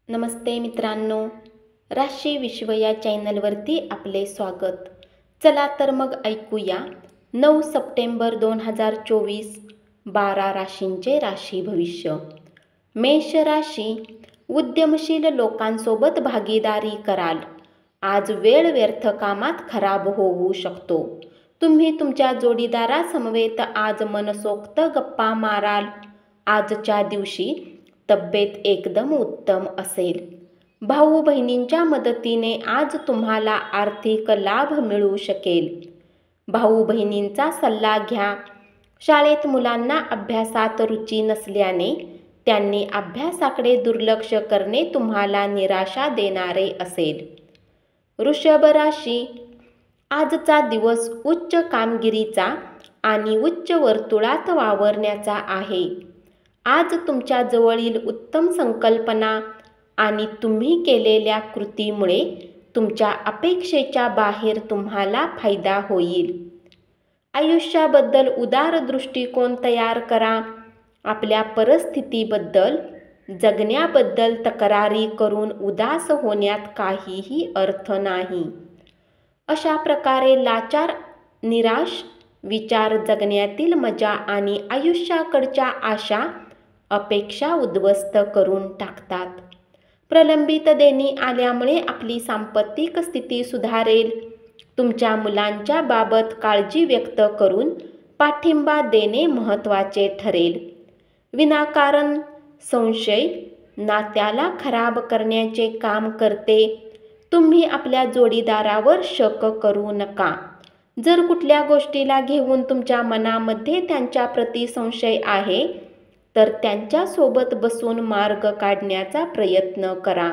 नमस्ते मित्रांनो, राशी विश्व या चॅनलवरती आपले स्वागत. चला तर मग ऐकूया 9 सप्टेंबर 2024 12 राशींचे राशी भविष्य. मेष राशी, उद्यमशील लोकांसोबत भागीदारी कराल. आज वेळ व्यर्थ कामात खराब होऊ शकतो. तुम्ही तुमच्या जोडीदारासमवेत आज मनसोक्त गप्पा माराल. आजच्या दिवशी तब्येत एकदम उत्तम असेल. भाऊ बहिणींच्या मदतीने आज तुम्हाला आर्थिक लाभ मिळू शकेल. भाऊ बहिणींचा सल्ला घ्या. शाळेत मुलांना अभ्यासात रुची नसल्याने त्यांनी अभ्यासाकडे दुर्लक्ष करणे तुम्हाला निराशा देणारे असेल. वृषभ राशी, आजचा दिवस उच्च कामगिरीचा आणि उच्च वर्तुळात वावरण्याचा आहे. आज तुमच्या जवळील उत्तम संकल्पना आणि तुम्ही केलेल्या कृतीमुळे तुमच्या अपेक्षेच्या बाहेर तुम्हाला फायदा होईल. आयुष्याबद्दल उदार दृष्टिकोन तयार करा. आपल्या परिस्थितीबद्दल, जगण्याबद्दल तक्रारी करून उदास होण्यात काहीही अर्थ नाही. अशा प्रकारे लाचार, निराश विचार जगण्यातील मजा आणि आयुष्याकडच्या आशा अपेक्षा उद्ध्वस्त करून टाकतात. प्रलंबित देणी आल्यामुळे आपली सांपत्तिक स्थिती सुधारेल. तुमच्या मुलांच्या बाबत काळजी व्यक्त करून पाठिंबा देणे महत्त्वाचे ठरेल. विनाकारण संशय नात्याला खराब करण्याचे काम करते. तुम्ही आपल्या जोडीदारावर शक करू नका. जर कुठल्या गोष्टीला घेऊन तुमच्या मनामध्ये त्यांच्याप्रती संशय आहे तर त्यांच्यासोबत बसून मार्ग काढण्याचा प्रयत्न करा.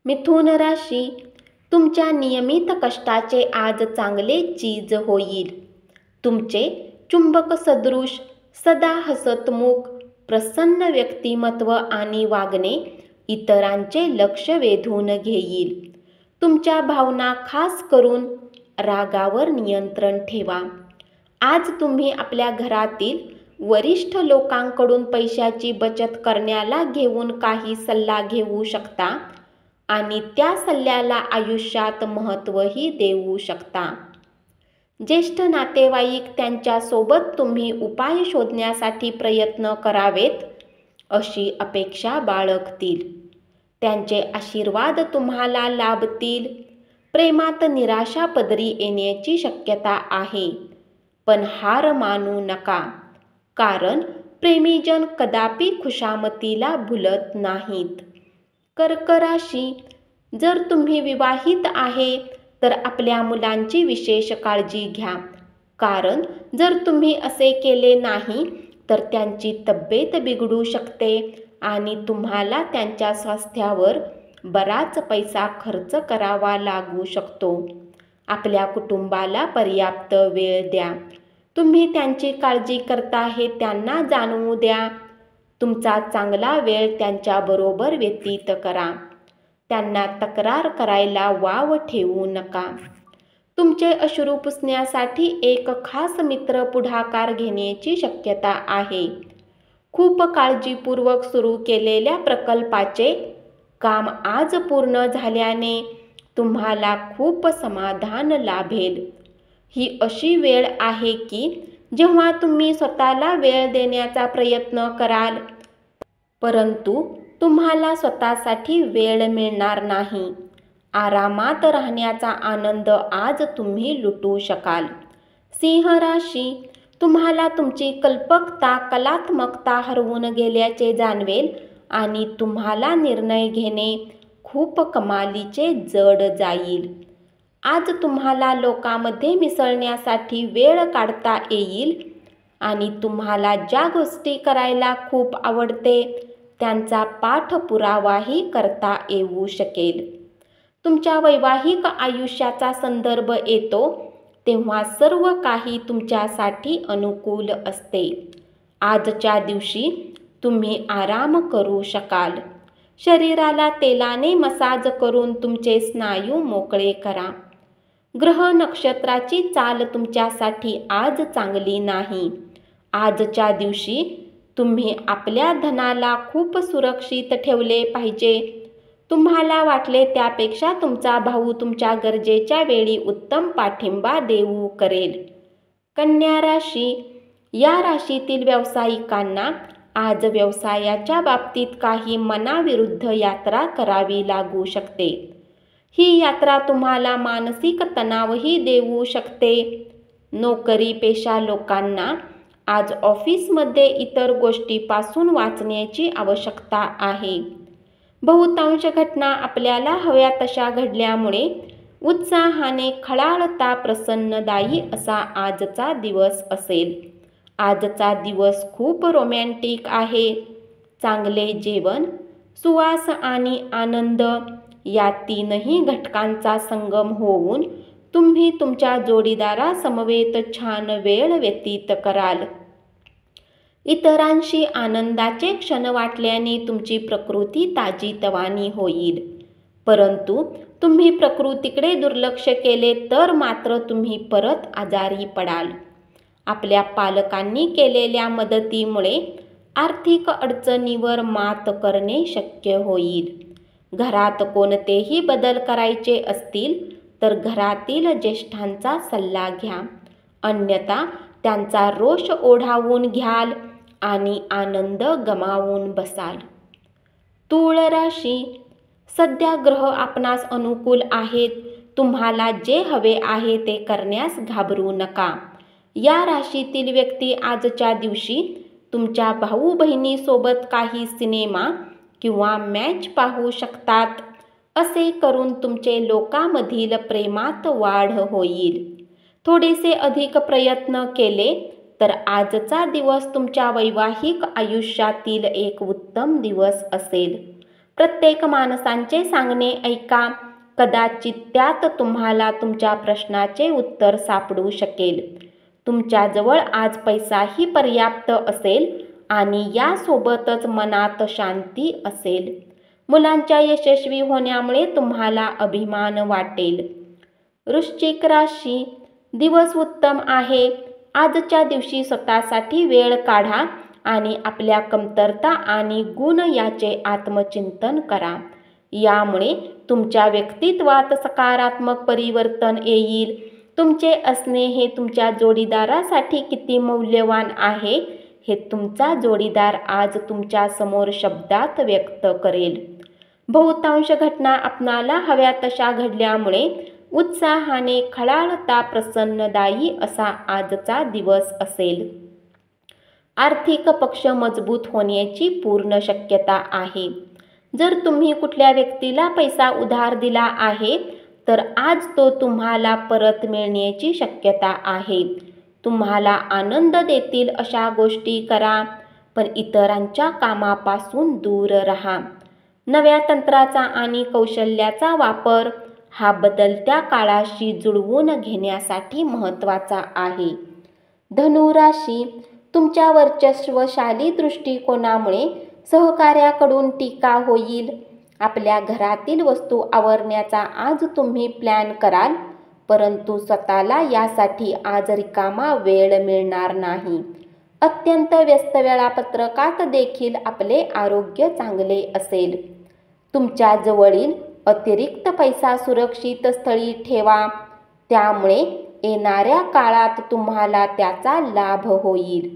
मिथुन राशी, तुमच्या नियमित कष्टाचे आज चांगले चीज होईल. तुमचे चुंबक सदृश, सदा हसतमुख, प्रसन्न व्यक्तिमत्व आणि वागणे इतरांचे लक्ष वेधून घेईल. तुमच्या भावना, खास करून रागावर नियंत्रण ठेवा. आज तुम्ही आपल्या घरातील वरिष्ठ लोकांकडून पैशाची बचत करण्याला घेऊन काही सल्ला घेऊ शकता आणि त्या सल्ल्याला आयुष्यात महत्त्वही देऊ शकता. ज्येष्ठ नातेवाईक त्यांच्यासोबत तुम्ही उपाय शोधण्यासाठी प्रयत्न करावेत अशी अपेक्षा बाळगतील. त्यांचे आशीर्वाद तुम्हाला लाभतील. प्रेमात निराशा पदरी येण्याची शक्यता आहे, पण हार मानू नका, कारण प्रेमीजन कदापि खुशामतीला भुलत नाहीत. कर्क राशी, जर तुम्ही विवाहित आहे तर आपल्या मुलांची विशेष काळजी घ्या, कारण जर तुम्ही असे केले नाही तर त्यांची तब्येत बिघडू शकते आणि तुम्हाला त्यांच्या स्वास्थ्यावर बराच पैसा खर्च करावा लागू शकतो. आपल्या कुटुंबाला पर्याप्त वेळ द्या. तुम्ही त्यांची काळजी करता हे त्यांना जाणवू द्या. तुमचा चांगला वेळ त्यांच्याबरोबर व्यतीत करा. त्यांना तक्रार करायला वाव ठेवू नका. तुमचे अश्रू पुसण्यासाठी एक खास मित्र पुढाकार घेण्याची शक्यता आहे. खूप काळजीपूर्वक सुरू केलेल्या प्रकल्पाचे काम आज पूर्ण झाल्याने तुम्हाला खूप समाधान लाभेल. ही अशी वेळ आहे की जेव्हा तुम्ही स्वतःला वेळ देण्याचा प्रयत्न कराल, परंतु तुम्हाला स्वतःसाठी वेळ मिळणार नाही. आरामात राहण्याचा आनंद आज तुम्ही लुटू शकाल. सिंह राशी, तुम्हाला तुमची कल्पकता, कलात्मकता हरवून गेल्याचे जाणवेल आणि तुम्हाला निर्णय घेणे खूप कमालीचे जड जाईल. आज तुम्हाला लोकांमध्ये मिसळण्यासाठी वेळ काढता येईल आणि तुम्हाला ज्या गोष्टी करायला खूप आवडते त्यांचा पाठपुरावाही करता येऊ शकेल. तुमच्या वैवाहिक आयुष्याचा संदर्भ येतो तेव्हा सर्व काही तुमच्यासाठी अनुकूल असते. आजच्या दिवशी तुम्ही आराम करू शकाल. शरीराला तेलाने मसाज करून तुमचे स्नायू मोकळे करा. ग्रह नक्षत्राची चाल तुमच्यासाठी आज चांगली नाही. आजच्या दिवशी तुम्ही आपल्या धनाला खूप सुरक्षित ठेवले पाहिजे. तुम्हाला वाटले त्यापेक्षा तुमचा भाऊ तुमच्या गरजेच्या वेळी उत्तम पाठिंबा देऊ करेल. कन्या राशी, या राशीतील व्यावसायिकांना आज व्यवसायाच्या बाबतीत काही मनाविरुद्ध यात्रा करावी लागू शकते. ही यात्रा तुम्हाला मानसिक तणावही देऊ शकते. नोकरी पेशा लोकांना आज ऑफिसमध्ये इतर गोष्टीपासून वाचण्याची आवश्यकता आहे. बहुतांश घटना आपल्याला हव्या तशा घडल्यामुळे उत्साहाने खळाळता प्रसन्नदायी असा आजचा दिवस असेल. आजचा दिवस खूप रोमॅन्टिक आहे. चांगले जेवण, सुवास आणि आनंद या तीनही घटकांचा संगम होऊन तुम्ही तुमच्या जोडीदारासमवेत छान वेळ व्यतीत कराल. इतरांशी आनंदाचे क्षण वाटल्याने तुमची प्रकृती ताजीतवानी होईल. परंतु तुम्ही प्रकृतीकडे दुर्लक्ष केले तर मात्र तुम्ही परत आजारी पडाल. आपल्या पालकांनी केलेल्या मदतीमुळे आर्थिक अडचणीवर मात करणे शक्य होईल. घरात कोणतेही बदल करायचे असतील तर घरातील ज्येष्ठांचा सल्ला घ्या, अन्यथा त्यांचा रोष ओढावून घ्याल आणि आनंद गमावून बसाल. तूळ राशी, सध्या ग्रह आपणास अनुकूल आहेत. तुम्हाला जे हवे आहे ते करण्यास घाबरू नका. या राशीतील व्यक्ती आजच्या दिवशी तुमच्या भाऊ बहिणीसोबत काही सिनेमा किंवा मॅच पाहू शकतात. असे करून तुमचे लोकांमधील प्रेमात वाढ होईल. थोडेसे अधिक प्रयत्न केले तर आजचा दिवस तुमच्या वैवाहिक आयुष्यातील एक उत्तम दिवस असेल. प्रत्येक माणसांचे सांगणे ऐका. कदाचित त्यात तुम्हाला तुमच्या प्रश्नाचे उत्तर सापडू शकेल. तुमच्याजवळ आज पैसाही पर्याप्त असेल आणि यासोबतच मनात शांती असेल. मुलांच्या यशस्वी होण्यामुळे तुम्हाला अभिमान वाटेल. वृश्चिक राशी, दिवस उत्तम आहे. आजच्या दिवशी स्वतःसाठी वेळ काढा आणि आपल्या कमतरता आणि गुण याचे आत्मचिंतन करा. यामुळे तुमच्या व्यक्तित्वात सकारात्मक परिवर्तन येईल. तुमचे असणे हे तुमच्या जोडीदारासाठी किती मौल्यवान आहे हे तुमचा जोडीदार आज तुमच्या समोर शब्दात व्यक्त करेल. बहुतांश घटना आपणाला हव्या तशा घडल्यामुळे उत्साहाने खळाळता प्रसन्नदायी असा आजचा दिवस असेल. आर्थिक पक्ष मजबूत होण्याची पूर्ण शक्यता आहे. जर तुम्ही कुठल्या व्यक्तीला पैसा उधार दिला आहे तर आज तो तुम्हाला परत मिळण्याची शक्यता आहे. तुम्हाला आनंद देतील अशा गोष्टी करा, पण इतरांच्या कामापासून दूर राहा. नव्या तंत्राचा आणि कौशल्याचा वापर हा बदलत्या काळाशी जुळवून घेण्यासाठी महत्त्वाचा आहे. धनु राशी, तुमच्या वर्चस्वशाली दृष्टिकोनामुळे सहकार्याकडून टीका होईल. आपल्या घरातील वस्तू आवरण्याचा आज तुम्ही प्लॅन कराल, परंतु स्वतःला यासाठी आज रिकामा वेळ मिळणार नाही. अत्यंत व्यस्त वेळापत्रकात देखील आपले आरोग्य चांगले असेल. तुमच्या जवळील अतिरिक्त पैसा सुरक्षित स्थळी ठेवा, त्यामुळे येणाऱ्या काळात तुम्हाला त्याचा लाभ होईल.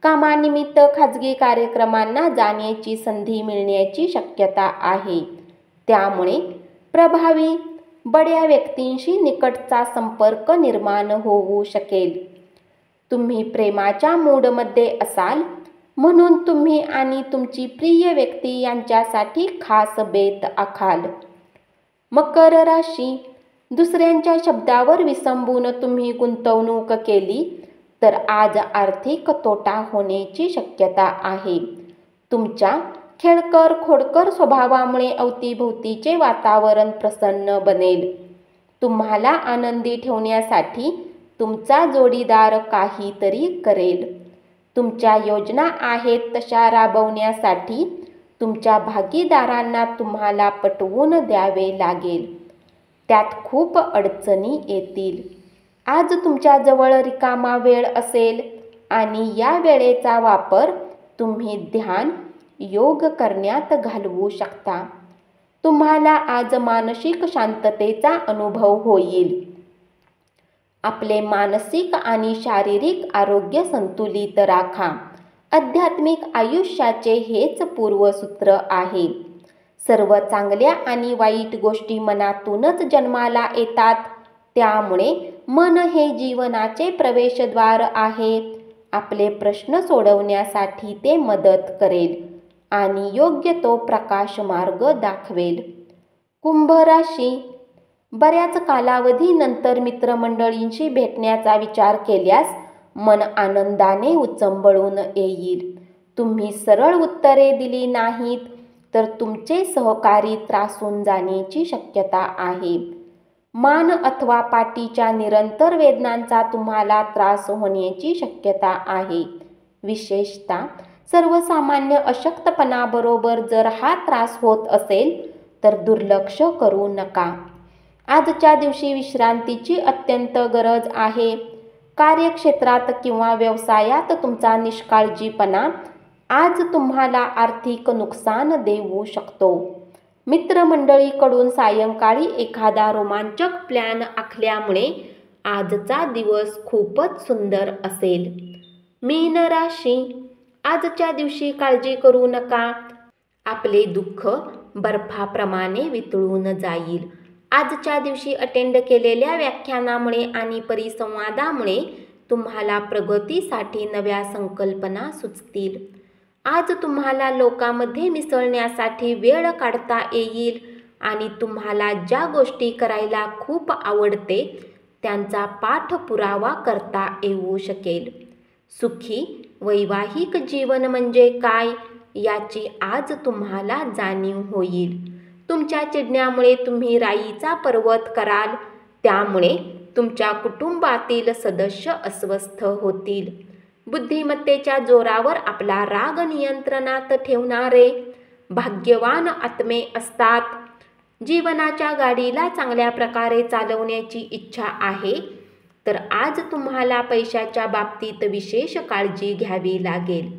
कामानिमित्त खाजगी कार्यक्रमांना जाण्याची संधी मिळण्याची शक्यता आहे. त्यामुळे प्रभावी बड्या व्यक्तींशी निकटचा संपर्क निर्माण होऊ शकेल. तुम्ही प्रेमाच्या मूडमध्ये असाल, म्हणून तुम्ही आणि तुमची प्रिय व्यक्ती यांच्यासाठी खास बेत आखाल. मकर राशी, दुसऱ्यांच्या शब्दावर विसंबून तुम्ही गुंतवणूक केली तर आज आर्थिक तोटा होण्याची शक्यता आहे. तुमच्या खेळकर खोडकर स्वभावामुळे अवतीभोवतीचे वातावरण प्रसन्न बनेल. तुम्हाला आनंदी ठेवण्यासाठी तुमचा जोडीदार काहीतरी करेल. तुमच्या योजना आहेत तशा राबवण्यासाठी तुमच्या भागीदारांना तुम्हाला पटवून द्यावे लागेल. त्यात खूप अडचणी येतील. आज तुमच्याजवळ रिकामा वेळ असेल आणि या वेळेचा वापर तुम्ही ध्यान योग करण्यात घालवू शकता. तुम्हाला आज मानसिक शांततेचा अनुभव होईल. आपले मानसिक आणि शारीरिक आरोग्य संतुलित राखा. आध्यात्मिक आयुष्याचे हेच पूर्वसूत्र आहे. सर्व चांगल्या आणि वाईट गोष्टी मनातूनच जन्माला येतात. त्यामुळे मन हे जीवनाचे प्रवेशद्वार आहे. आपले प्रश्न सोडवण्यासाठी ते मदत करेल आणि योग्य तो प्रकाश मार्ग दाखवेल. कुंभ राशी. बऱ्याच कालावधीनंतर मित्रमंडळींशी भेटण्याचा विचार केल्यास मन आनंदाने उचंबळून येईल. तुम्ही सरळ उत्तरे दिली नाहीत तर तुमचे सहकारी त्रासून जाण्याची शक्यता आहे. मान अथवा पाठीच्या निरंतर वेदनांचा तुम्हाला त्रास होण्याची शक्यता आहे. विशेषतः सर्वसामान्य अशक्तपणाबरोबर जर हा त्रास होत असेल तर दुर्लक्ष करू नका. आजच्या दिवशी विश्रांतीची अत्यंत गरज आहे. कार्यक्षेत्रात किंवा व्यवसायात तुमचा निष्काळजीपणा आज तुम्हाला आर्थिक नुकसान देऊ शकतो. मित्रमंडळीकडून सायंकाळी एखादा रोमांचक प्लॅन आखल्यामुळे आजचा दिवस खूपच सुंदर असेल. मीन राशी. आजच्या दिवशी काळजी करू नका. आपले दुःख बर्फाप्रमाणे वितळून जाईल. आजच्या दिवशी अटेंड केलेल्या व्याख्यानामुळे आणि परिसंवादामुळे तुम्हाला प्रगतीसाठी नव्या संकल्पना सुचतील. आज तुम्हाला लोकांमध्ये मिसळण्यासाठी वेळ काढता येईल आणि तुम्हाला ज्या गोष्टी करायला खूप आवडते त्यांचा पाठपुरावा करता येऊ शकेल. सुखी वैवाहिक जीवन म्हणजे काय याची आज तुम्हाला जाणीव होईल. तुमच्या चिडण्यामुळे तुम्ही राईचा पर्वत कराल. त्यामुळे तुमच्या कुटुंबातील सदस्य अस्वस्थ होतील. बुद्धिमत्तेच्या जोरावर आपला राग नियंत्रणात ठेवणारे भाग्यवान आत्मे असतात. जीवनाच्या गाडीला चांगल्या प्रकारे चालवण्याची इच्छा आहे तर आज तुम्हाला पैशाच्या बाबतीत विशेष काळजी घ्यावी लागेल.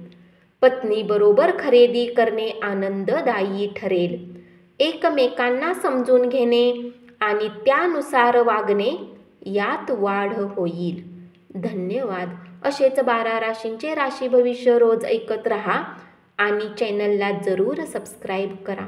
पत्नीबरोबर खरेदी करणे आनंददायी ठरेल. एकमेकांना समजून घेणे आणि त्यानुसार वागणे यात वाढ होईल. धन्यवाद. असेच 12 राशींचे राशी भविष्य रोज ऐकत रहा आणि चॅनलला जरूर सबस्क्राईब करा.